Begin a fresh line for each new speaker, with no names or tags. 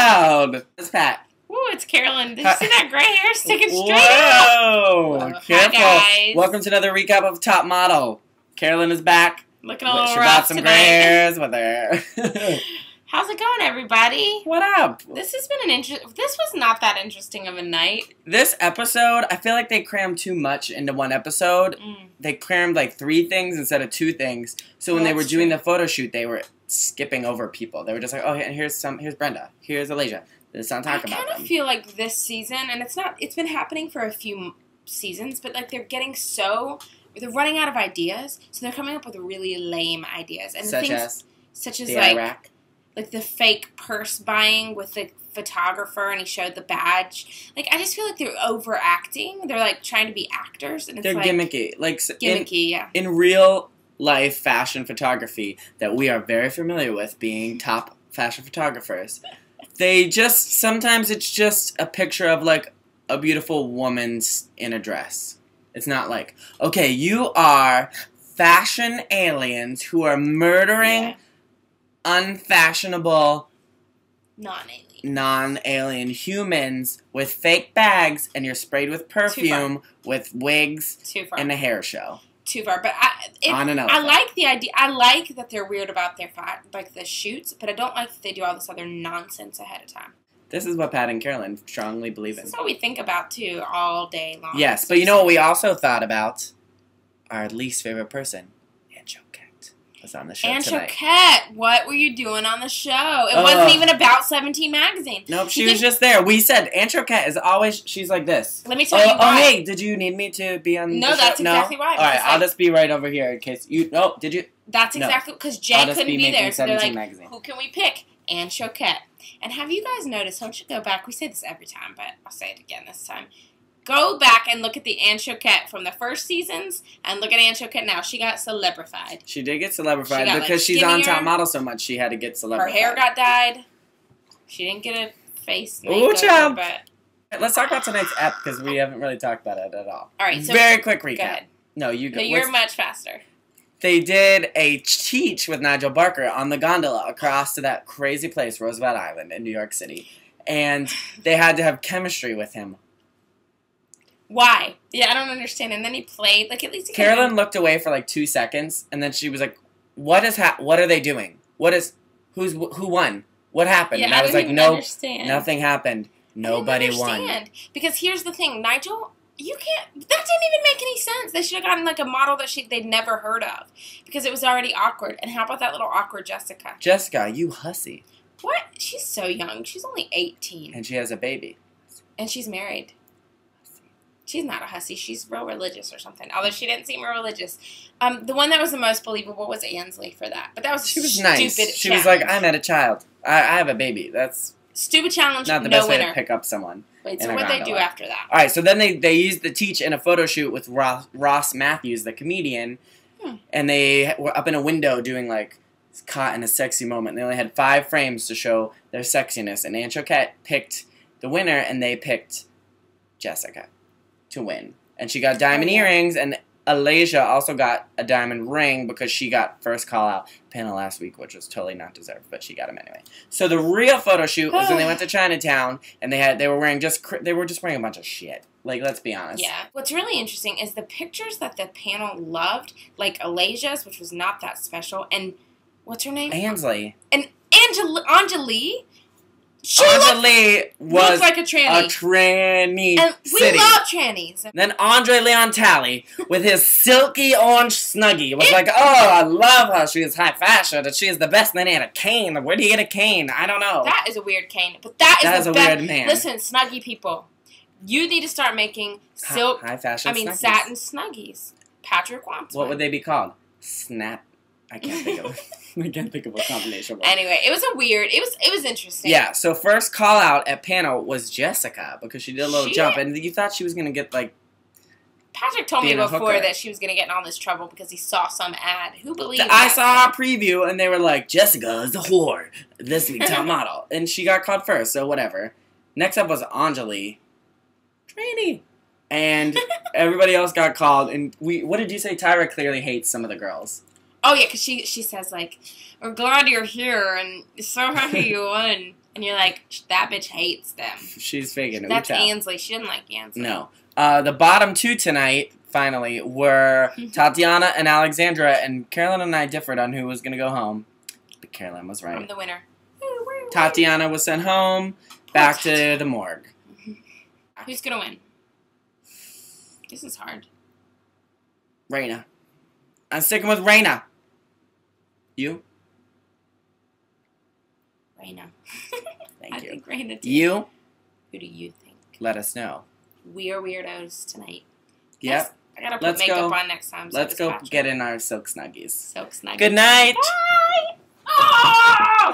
loud. It's Pat.
Ooh, it's Carolyn. Did you see that gray hair sticking straight up?
Whoa! Careful.
Hi, guys.
Welcome to another recap of Top Model. Carolyn is back.
Looking a little
She
rough
brought some
tonight.
gray hairs with her.
How's it going, everybody?
What up?
This has been This was not that interesting of a night.
This episode, I feel like they crammed too much into one episode. They crammed like 3 things instead of 2 things. So when they were doing the photo shoot, they were skipping over people. They were just like, oh, here's Brenda. Here's Alasia. Let's not talk about them.
I kind of feel like this season, and it's been happening for a few seasons, but like they're running out of ideas, so they're coming up with really lame ideas. And such as
the
like
Iraq.
Like the fake purse buying with the photographer and he showed the badge. Like, I just feel like they're overacting. They're like trying to be actors. And
they're gimmicky. Like
gimmicky, yeah.
In real life fashion photography that we are very familiar with, being top fashion photographers, sometimes it's just a picture of like a beautiful woman in a dress. It's not like, okay, you are fashion aliens who are murdering unfashionable non-alien humans with fake bags, and you're sprayed with perfume with wigs and a hair show.
Too far, but I like the idea. I like that they're weird about their the shoots, but I don't like that they do all this other nonsense ahead of time.
This is what Pat and Carolyn strongly believe in.
This is what we think about too all day long.
Yes, but you know what we also thought about? Our least favorite person, was on the show tonight.
Choquette, what were you doing on the show? It wasn't even about 17 magazine.
Nope, she was just there. We said Aunt Choquette is always, she's like this.
Let me tell you why.
Oh, hey, did you need me to be on the show?
No, that's exactly why.
All right, I'll just be right over here in case you, did you?
That's exactly, because Jay couldn't be there. So they're like, who can we pick? Aunt Choquette. And have you guys noticed, don't you go back, we say this every time, but I'll say it again this time. Go back and look at the Aunt Choquette from the first seasons and look at Aunt Choquette now. She got celebrified.
She did get celebrified because she's on Top Model so much. She had to get celebrified.
Her hair got dyed. She didn't get a face makeover, but
let's talk about tonight's ep because we haven't really talked about it at all.
All right, so
very quick recap.
Go ahead.
No, you go.
No, you're much faster.
They did a teach with Nigel Barker on the gondola across to that crazy place, Roosevelt Island in New York City, and they had to have chemistry with him.
Why? Yeah, I don't understand. And then he played, like, at least he
Carolyn looked away for like 2 seconds, and then she was like, what are they doing? Who won? What happened?
Yeah,
and I was like,
understand.
Nothing happened. Nobody won.
Because here's the thing, Nigel, that didn't even make any sense. They should have gotten like a model that they'd never heard of. Because it was already awkward. And how about that little awkward Jessica?
Jessica, you hussy.
What? She's so young. She's only 18.
And she has a baby.
And she's married. She's not a hussy. She's real religious or something. Although she didn't seem real religious. The one that was the most believable was Ansley for that. But that was
she was
stupid
nice. She
challenge.
was like, I met a child. I have a baby. That's
stupid challenge.
Not the best way to pick up someone.
Wait, so what they do after that?
All right, so then they used the teach in a photo shoot with Ross Matthews, the comedian, and they were up in a window doing like caught in a sexy moment. They only had 5 frames to show their sexiness, and Aunt Choquette picked the winner, and they picked Jessica to win. And she got diamond earrings, and Alasia also got a diamond ring because she got first call out panel last week, which was totally not deserved, but she got him anyway. So the real photo shoot was when they went to Chinatown, and they were wearing wearing a bunch of shit. Like, let's be honest.
Yeah. What's really interesting is the pictures that the panel loved, like Alasia's, which was not that special, and what's her name?
Ansley.
And Anjali.
Anjali was
like a tranny.
A tranny.
And we love trannies.
Then Andre Leon Talley, with his silky orange snuggie, was like, oh, I love her. She is high fashion, and she is the best. And then he had a cane. Where do you get a cane? I don't know.
That is a weird cane. But that is the best.
Weird man.
Listen, snuggie people, you need to start making silk,
high fashion snuggies.
Satin snuggies. Patrick wants
What would they be called? Snap. I can't think of a combination.
Anyway, it was interesting.
Yeah, so first call out at panel was Jessica because she did a little jump, and you thought she was going to get like...
Patrick told me before that she was going to get in all this trouble because he saw some ad. Who believes
I saw a preview, and they were like, Jessica is a whore. This week's top model. And she got called first, so whatever. Next up was Anjali. Trainee. And everybody else got called, and what did you say? Tyra clearly hates some of the girls.
Oh, yeah, because she says, like, we're glad you're here, and it's so happy you won. And And you're like, that bitch hates them.
She's faking it.
That's Ansley. She didn't like Ansley.
No. The bottom two tonight, finally, were Tatiana and Alexandra, and Carolyn and I differed on who was going to go home. But Carolyn was right.
I'm the winner.
Tatiana was sent home, back to the morgue.
Who's going to win? This is hard.
Raina. I'm sticking with Raina. You?
Raina.
Thank you.
I think Raina too.
You?
Who do you think?
Let us know.
We are weirdos tonight.
Yep.
Yes, I gotta put makeup on next time. So
let's go get in our silk snuggies.
Silk snuggies.
Good night.
Bye. Oh!